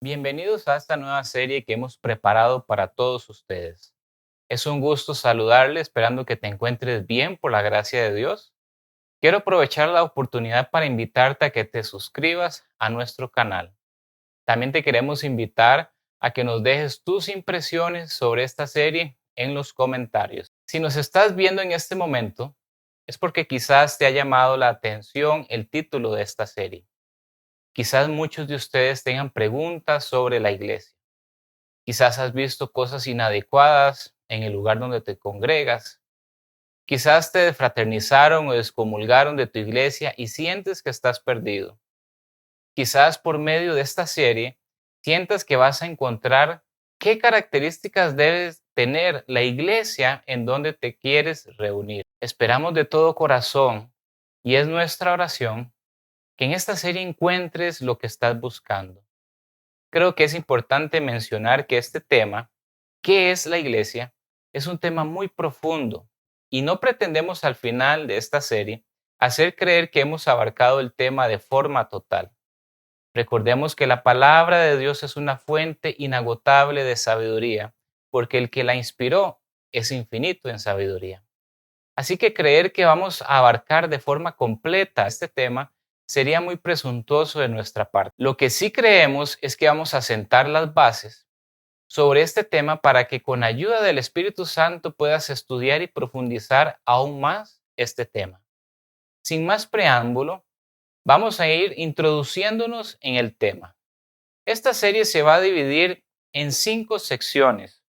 Bienvenidos a esta nueva serie que hemos preparado para todos ustedes. Es un gusto saludarle, esperando que te encuentres bien por la gracia de Dios. Quiero aprovechar la oportunidad para invitarte a que te suscribas a nuestro canal. También te queremos invitar a que nos dejes tus impresiones sobre esta serie en los comentarios. Si nos estás viendo en este momento, es porque quizás te ha llamado la atención el título de esta serie. Quizás muchos de ustedes tengan preguntas sobre la iglesia. Quizás has visto cosas inadecuadas en el lugar donde te congregas. Quizás te defraternizaron o descomulgaron de tu iglesia y sientes que estás perdido. Quizás por medio de esta serie sientas que vas a encontrar qué características debes tener la iglesia en donde te quieres reunir. Esperamos de todo corazón, y es nuestra oración, que en esta serie encuentres lo que estás buscando. Creo que es importante mencionar que este tema, ¿qué es la iglesia?, es un tema muy profundo y no pretendemos al final de esta serie hacer creer que hemos abarcado el tema de forma total. Recordemos que la palabra de Dios es una fuente inagotable de sabiduría, porque el que la inspiró es infinito en sabiduría. Así que creer que vamos a abarcar de forma completa este tema sería muy presuntuoso de nuestra parte. Lo que sí creemos es que vamos a sentar las bases sobre este tema para que con ayuda del Espíritu Santo puedas estudiar y profundizar aún más este tema. Sin más preámbulo, vamos a ir introduciéndonos en el tema. Esta serie se va a dividir en 5 secciones,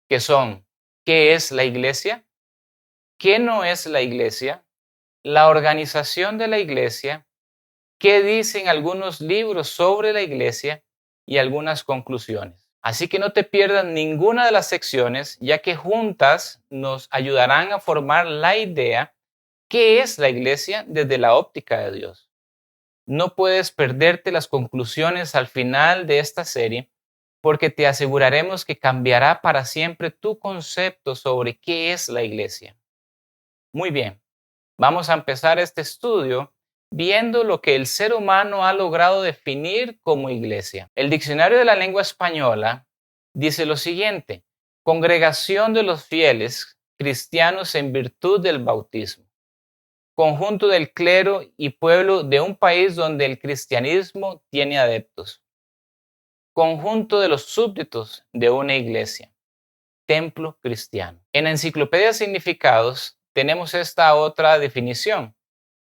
que son: ¿qué es la iglesia?, ¿qué no es la iglesia?, la organización de la iglesia, qué dicen algunos libros sobre la iglesia y algunas conclusiones. Así que no te pierdas ninguna de las secciones, ya que juntas nos ayudarán a formar la idea qué es la iglesia desde la óptica de Dios. No puedes perderte las conclusiones al final de esta serie, porque te aseguraremos que cambiará para siempre tu concepto sobre qué es la iglesia. Muy bien, vamos a empezar este estudio viendo lo que el ser humano ha logrado definir como iglesia. El Diccionario de la Lengua Española dice lo siguiente: congregación de los fieles cristianos en virtud del bautismo, conjunto del clero y pueblo de un país donde el cristianismo tiene adeptos, conjunto de los súbditos de una iglesia, templo cristiano. En la Enciclopedia Significados tenemos esta otra definición.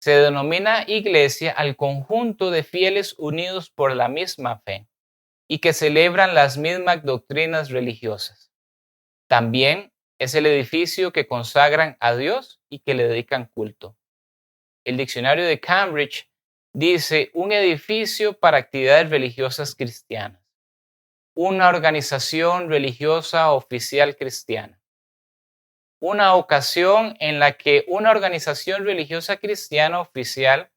Se denomina iglesia al conjunto de fieles unidos por la misma fe y que celebran las mismas doctrinas religiosas. También es el edificio que consagran a Dios y que le dedican culto. El diccionario de Cambridge dice: un edificio para actividades religiosas cristianas, una organización religiosa oficial cristiana, una ocasión en la que una organización religiosa cristiana oficial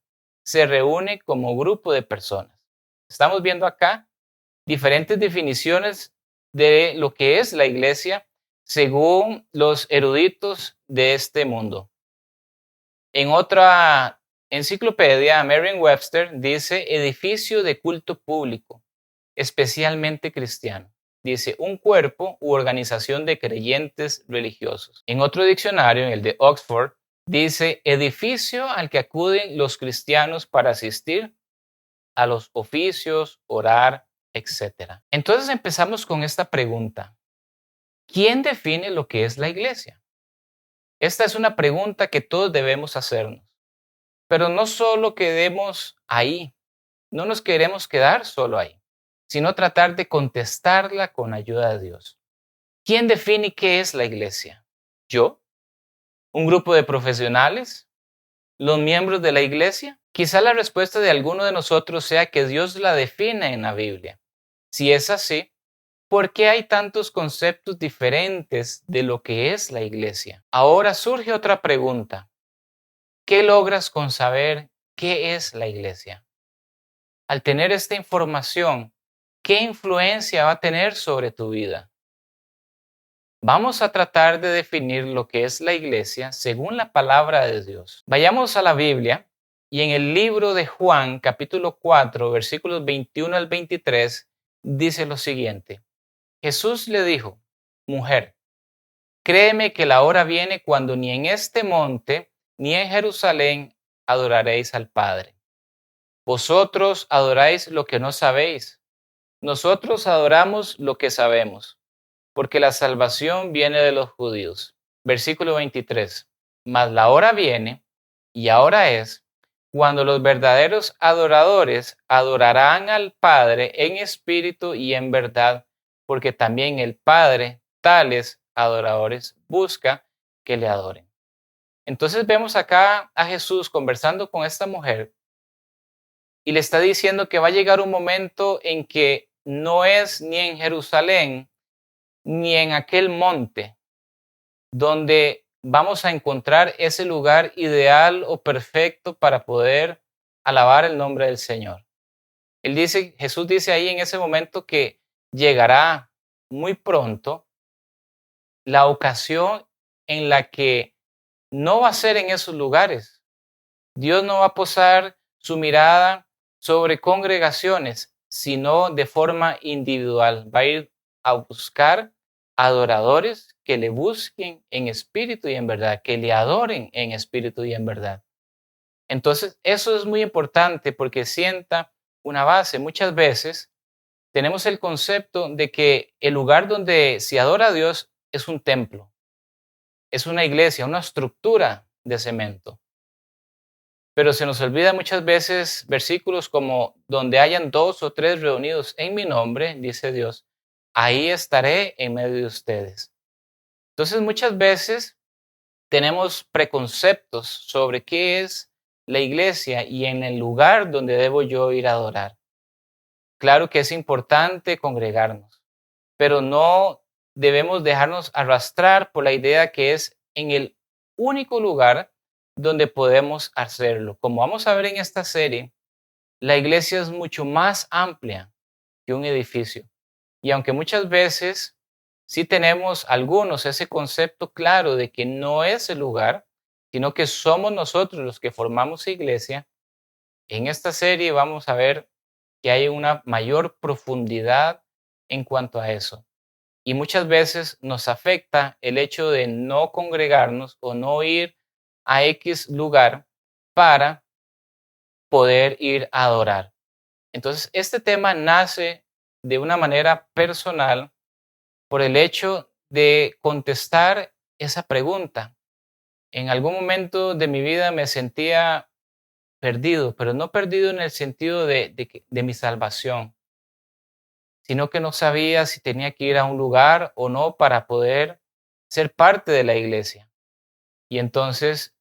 se reúne como grupo de personas. Estamos viendo acá diferentes definiciones de lo que es la iglesia según los eruditos de este mundo. En otra enciclopedia, Merriam-Webster dice edificio de culto público, especialmente cristiano. Dice un cuerpo u organización de creyentes religiosos. En otro diccionario, en el de Oxford, dice edificio al que acuden los cristianos para asistir a los oficios, orar, etc. Entonces empezamos con esta pregunta: ¿quién define lo que es la iglesia? Esta es una pregunta que todos debemos hacernos, pero no solo quedemos ahí, no nos queremos quedar solo ahí, sino tratar de contestarla con ayuda de Dios. ¿Quién define qué es la iglesia? ¿Yo? ¿Un grupo de profesionales? ¿Los miembros de la iglesia? Quizá la respuesta de alguno de nosotros sea que Dios la define en la Biblia. Si es así, ¿por qué hay tantos conceptos diferentes de lo que es la iglesia? Ahora surge otra pregunta: ¿qué logras con saber qué es la iglesia? Al tener esta información, ¿qué influencia va a tener sobre tu vida? Vamos a tratar de definir lo que es la iglesia según la palabra de Dios. Vayamos a la Biblia y en el libro de Juan, capítulo 4, versículos 21 al 23, dice lo siguiente. Jesús le dijo, mujer, créeme que la hora viene cuando ni en este monte ni en Jerusalén adoraréis al Padre. Vosotros adoráis lo que no sabéis. Nosotros adoramos lo que sabemos, porque la salvación viene de los judíos. Versículo 23. Mas la hora viene, y ahora es, cuando los verdaderos adoradores adorarán al Padre en espíritu y en verdad, porque también el Padre tales adoradores busca que le adoren. Entonces vemos acá a Jesús conversando con esta mujer y le está diciendo que va a llegar un momento en que no es ni en Jerusalén ni en aquel monte donde vamos a encontrar ese lugar ideal o perfecto para poder alabar el nombre del Señor. Jesús dice ahí en ese momento que llegará muy pronto la ocasión en la que no va a ser en esos lugares. Dios no va a posar su mirada sobre congregaciones, sino de forma individual. Va a ir a buscar adoradores que le busquen en espíritu y en verdad, que le adoren en espíritu y en verdad. Entonces, eso es muy importante porque sienta una base. Muchas veces tenemos el concepto de que el lugar donde se adora a Dios es un templo, es una iglesia, una estructura de cemento. Pero se nos olvida muchas veces versículos como donde hayan 2 o 3 reunidos en mi nombre, dice Dios, ahí estaré en medio de ustedes. Entonces muchas veces tenemos preconceptos sobre qué es la iglesia y en el lugar donde debo yo ir a adorar. Claro que es importante congregarnos, pero no debemos dejarnos arrastrar por la idea que es en el único lugar donde podemos hacerlo. Como vamos a ver en esta serie, la iglesia es mucho más amplia que un edificio. Y aunque muchas veces sí tenemos algunos ese concepto claro de que no es el lugar, sino que somos nosotros los que formamos iglesia, en esta serie vamos a ver que hay una mayor profundidad en cuanto a eso. Y muchas veces nos afecta el hecho de no congregarnos o no ir a X lugar para poder ir a adorar. Entonces, este tema nace de una manera personal por el hecho de contestar esa pregunta. En algún momento de mi vida me sentía perdido, pero no perdido en el sentido de mi salvación, sino que no sabía si tenía que ir a un lugar o no para poder ser parte de la iglesia. Y entonces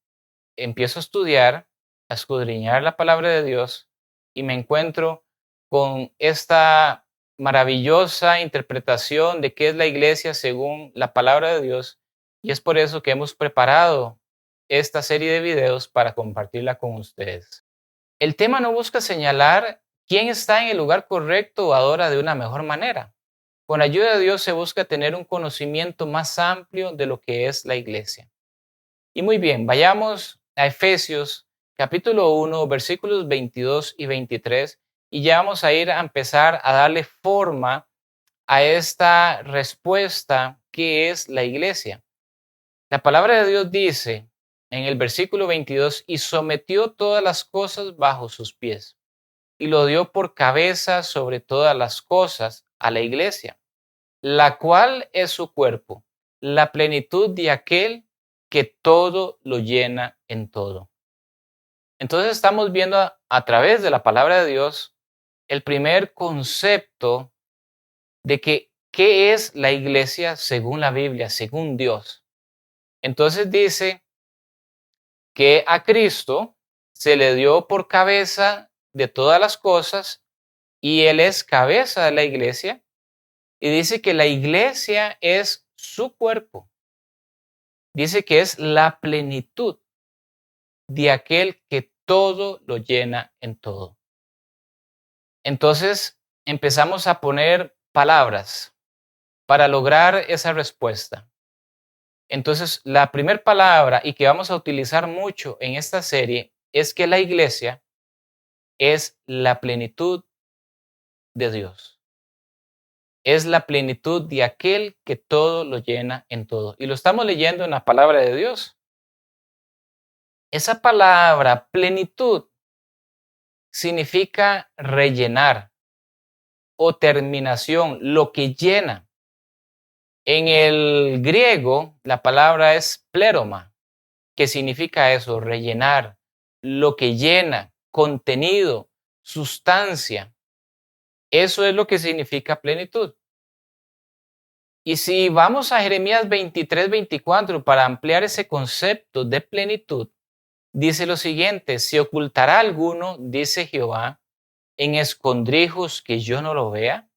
empiezo a estudiar, a escudriñar la palabra de Dios y me encuentro con esta maravillosa interpretación de qué es la iglesia según la palabra de Dios. Y es por eso que hemos preparado esta serie de videos para compartirla con ustedes. El tema no busca señalar quién está en el lugar correcto o adora de una mejor manera. Con la ayuda de Dios se busca tener un conocimiento más amplio de lo que es la iglesia. Y muy bien, vayamos a Efesios capítulo 1, versículos 22 y 23, y ya vamos a ir a empezar a darle forma a esta respuesta que es la iglesia. La palabra de Dios dice en el versículo 22, y sometió todas las cosas bajo sus pies, y lo dio por cabeza sobre todas las cosas a la iglesia, la cual es su cuerpo, la plenitud de aquel que todo lo llena en todo. Entonces estamos viendo a través de la palabra de Dios el primer concepto de que qué es la iglesia según la Biblia, según Dios. Entonces dice que a Cristo se le dio por cabeza de todas las cosas y Él es cabeza de la iglesia. Y dice que la iglesia es su cuerpo. Dice que es la plenitud de aquel que todo lo llena en todo. Entonces empezamos a poner palabras para lograr esa respuesta. Entonces, la primera palabra y que vamos a utilizar mucho en esta serie es que la iglesia es la plenitud de Dios. Es la plenitud de aquel que todo lo llena en todo. Y lo estamos leyendo en la palabra de Dios. Esa palabra plenitud significa rellenar o terminación, lo que llena. En el griego, la palabra es pleroma, que significa eso, rellenar, lo que llena, contenido, sustancia. Eso es lo que significa plenitud. Y si vamos a Jeremías 23-24 para ampliar ese concepto de plenitud, dice lo siguiente: ¿se ocultará alguno, dice Jehová, en escondrijos que yo no lo vea?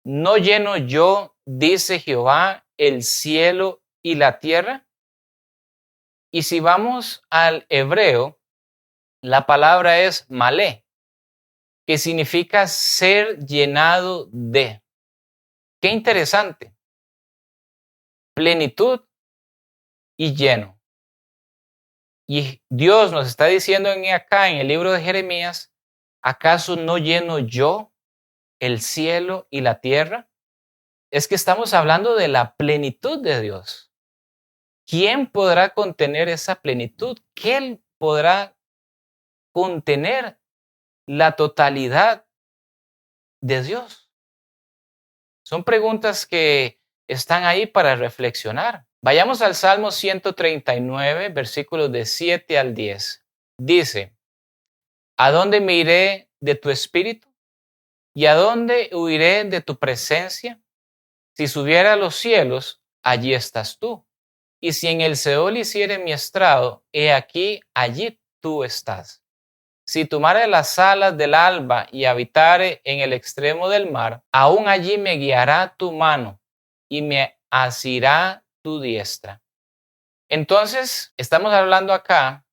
¿No lleno yo, dice Jehová, el cielo y la tierra? Y si vamos al hebreo, la palabra es malé, que significa ser llenado de. Qué interesante. Plenitud y lleno. Y Dios nos está diciendo acá en el libro de Jeremías, ¿acaso no lleno yo el cielo y la tierra? Es que estamos hablando de la plenitud de Dios. ¿Quién podrá contener esa plenitud? ¿Quién podrá contener la totalidad de Dios? Son preguntas que están ahí para reflexionar. Vayamos al Salmo 139, versículos de 7 al 10. Dice: ¿a dónde me iré de tu espíritu? ¿Y a dónde huiré de tu presencia? Si subiera a los cielos, allí estás tú. Y si en el Seol hiciere mi estrado, he aquí, allí tú estás. Si tomare las alas del alba y habitare en el extremo del mar, aún allí me guiará tu mano y me asirá tu diestra. Entonces, estamos hablando acá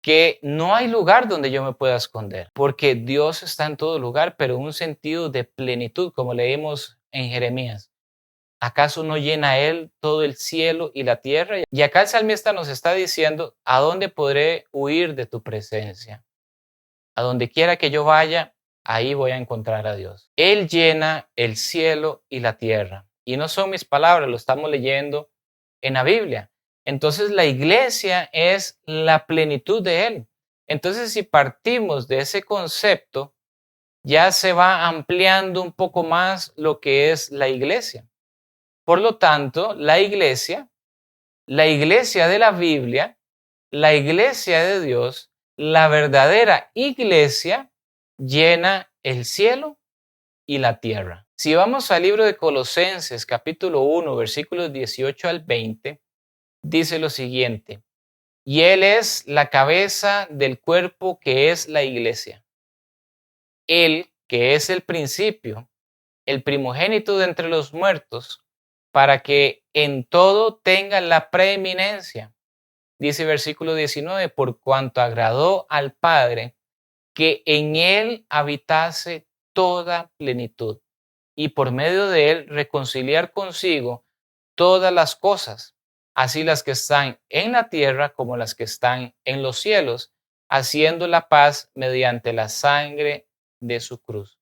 que no hay lugar donde yo me pueda esconder, porque Dios está en todo lugar, pero en un sentido de plenitud, como leímos en Jeremías. ¿Acaso no llena Él todo el cielo y la tierra? Y acá el salmista nos está diciendo: ¿a dónde podré huir de tu presencia? A donde quiera que yo vaya, ahí voy a encontrar a Dios. Él llena el cielo y la tierra. Y no son mis palabras, lo estamos leyendo en la Biblia. Entonces la iglesia es la plenitud de Él. Entonces, si partimos de ese concepto, ya se va ampliando un poco más lo que es la iglesia. Por lo tanto, la iglesia de la Biblia, la iglesia de Dios, la verdadera iglesia, llena el cielo y la tierra. Si vamos al libro de Colosenses, capítulo 1, versículos 18 al 20, dice lo siguiente: y Él es la cabeza del cuerpo que es la iglesia. Él, que es el principio, el primogénito de entre los muertos, para que en todo tenga la preeminencia. Dice versículo 19, por cuanto agradó al Padre que en Él habitase toda plenitud, y por medio de Él reconciliar consigo todas las cosas, así las que están en la tierra como las que están en los cielos, haciendo la paz mediante la sangre de su cruz.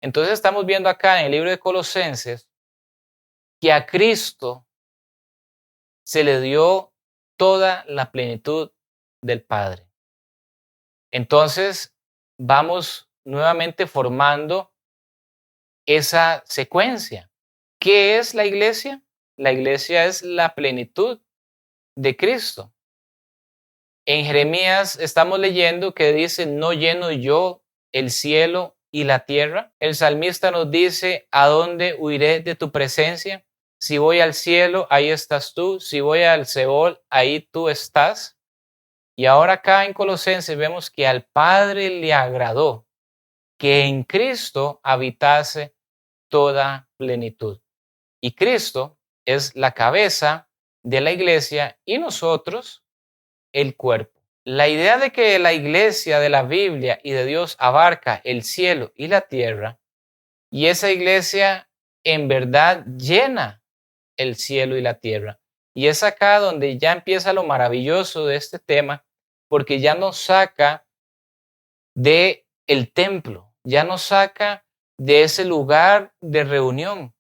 Entonces estamos viendo acá en el libro de Colosenses que a Cristo se le dio toda la plenitud del Padre. Entonces vamos nuevamente formando esa secuencia. ¿Qué es la iglesia? La iglesia es la plenitud de Cristo. En Jeremías estamos leyendo que dice: no lleno yo el cielo y la tierra. El salmista nos dice: ¿a dónde huiré de tu presencia? Si voy al cielo, ahí estás tú. Si voy al Seol, ahí tú estás. Y ahora acá en Colosenses vemos que al Padre le agradó que en Cristo habitase toda plenitud. Y Cristo es la cabeza de la iglesia y nosotros el cuerpo. La idea de que la iglesia de la Biblia y de Dios abarca el cielo y la tierra, y esa iglesia en verdad llena el cielo y la tierra. Y es acá donde ya empieza lo maravilloso de este tema, porque ya nos saca de el templo, ya nos saca de ese lugar de reunión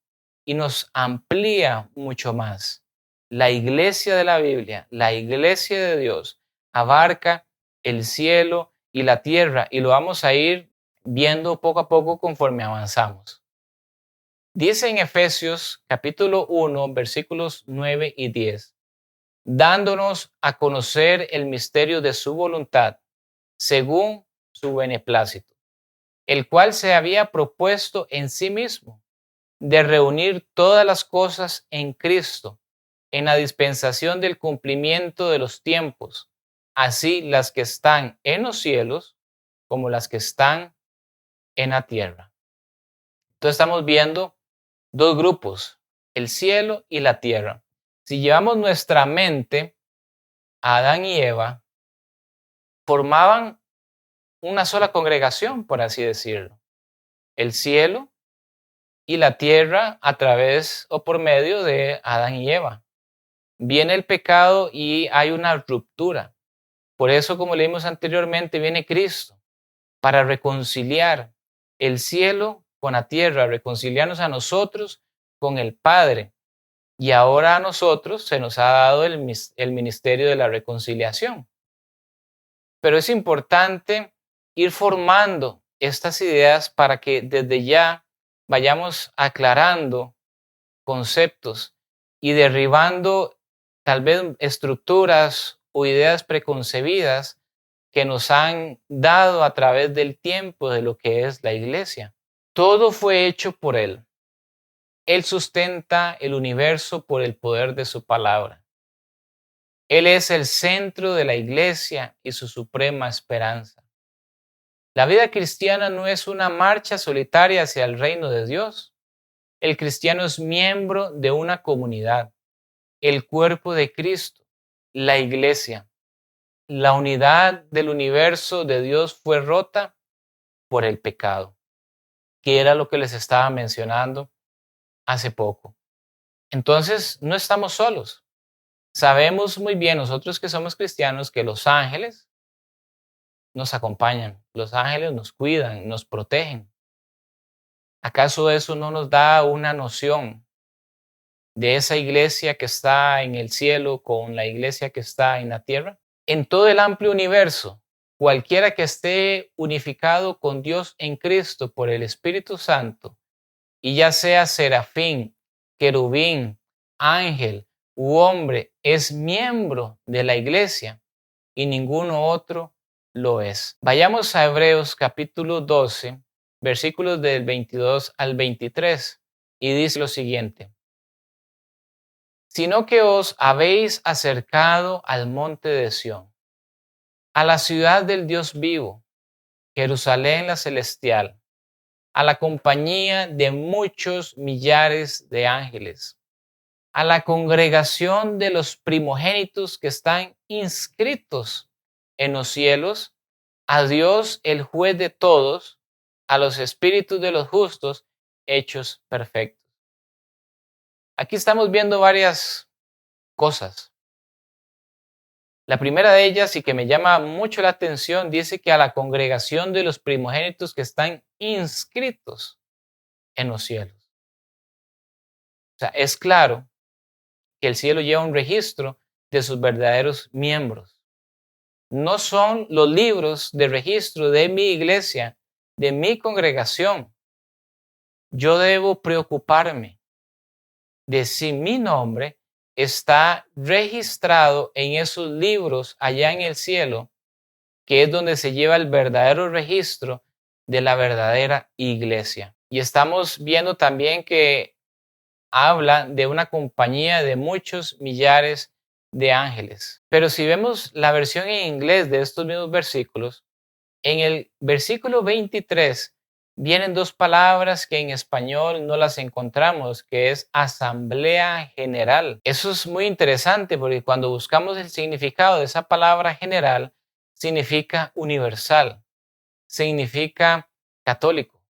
y nos amplía mucho más. La iglesia de la Biblia, la iglesia de Dios, abarca el cielo y la tierra y lo vamos a ir viendo poco a poco conforme avanzamos. Dice en Efesios capítulo 1, versículos 9 y 10, dándonos a conocer el misterio de su voluntad, según su beneplácito, el cual se había propuesto en sí mismo de reunir todas las cosas en Cristo, en la dispensación del cumplimiento de los tiempos, así las que están en los cielos como las que están en la tierra. Entonces estamos viendo dos grupos, el cielo y la tierra. Si llevamos nuestra mente, Adán y Eva formaban una sola congregación, por así decirlo. El cielo y la tierra a través o por medio de Adán y Eva. Viene el pecado y hay una ruptura. Por eso, como leímos anteriormente, viene Cristo para reconciliar el cielo con la tierra, reconciliarnos a nosotros con el Padre. Y ahora a nosotros se nos ha dado el ministerio de la reconciliación. Pero es importante ir formando estas ideas para que desde ya vayamos aclarando conceptos y derribando tal vez estructuras o ideas preconcebidas que nos han dado a través del tiempo de lo que es la iglesia. Todo fue hecho por Él. Él sustenta el universo por el poder de su palabra. Él es el centro de la iglesia y su suprema esperanza. La vida cristiana no es una marcha solitaria hacia el reino de Dios. El cristiano es miembro de una comunidad, el cuerpo de Cristo, la iglesia. La unidad del universo de Dios fue rota por el pecado, que era lo que les estaba mencionando hace poco. Entonces, no estamos solos. Sabemos muy bien nosotros que somos cristianos que los ángeles nos acompañan, los ángeles nos cuidan, nos protegen. ¿Acaso eso no nos da una noción de esa iglesia que está en el cielo con la iglesia que está en la tierra? En todo el amplio universo, cualquiera que esté unificado con Dios en Cristo por el Espíritu Santo, y ya sea serafín, querubín, ángel u hombre, es miembro de la iglesia y ninguno otro lo es. Vayamos a Hebreos capítulo 12, versículos del 22 al 23, y dice lo siguiente: sino que os habéis acercado al monte de Sión, a la ciudad del Dios vivo, Jerusalén la celestial, a la compañía de muchos millares de ángeles, a la congregación de los primogénitos que están inscritos en los cielos, a Dios el juez de todos, a los espíritus de los justos hechos perfectos. Aquí estamos viendo varias cosas. La primera de ellas, y que me llama mucho la atención, dice que a la congregación de los primogénitos que están inscritos en los cielos. O sea, es claro que el cielo lleva un registro de sus verdaderos miembros. No son los libros de registro de mi iglesia, de mi congregación. Yo debo preocuparme de si mi nombre está registrado en esos libros allá en el cielo, que es donde se lleva el verdadero registro de la verdadera iglesia. Y estamos viendo también que habla de una compañía de muchos millares de ángeles. Pero si vemos la versión en inglés de estos mismos versículos, en el versículo 23 vienen dos palabras que en español no las encontramos, que es asamblea general. Eso es muy interesante porque cuando buscamos el significado de esa palabra general, significa universal, significa católico.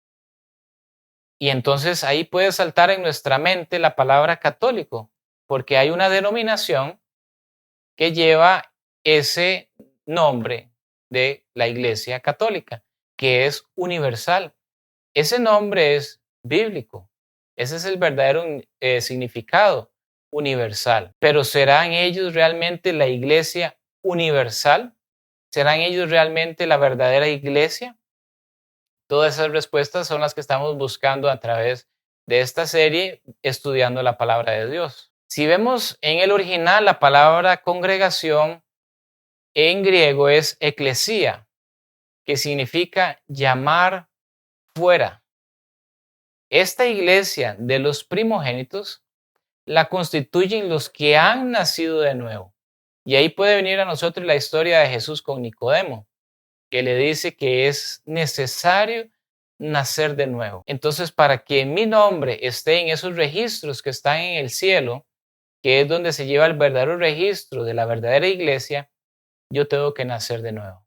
Y entonces ahí puede saltar en nuestra mente la palabra católico. porque hay una denominación que lleva ese nombre de la Iglesia Católica, que es universal. Ese nombre es bíblico. Ese es el verdadero significado universal. Pero ¿serán ellos realmente la Iglesia universal? ¿Serán ellos realmente la verdadera iglesia? Todas esas respuestas son las que estamos buscando a través de esta serie, estudiando la palabra de Dios. Si vemos en el original, la palabra congregación en griego es eclesía, que significa llamar fuera. Esta iglesia de los primogénitos la constituyen los que han nacido de nuevo. Y ahí puede venir a nosotros la historia de Jesús con Nicodemo, que le dice que es necesario nacer de nuevo. Entonces, para que mi nombre esté en esos registros que están en el cielo, que es donde se lleva el verdadero registro de la verdadera iglesia, yo tengo que nacer de nuevo.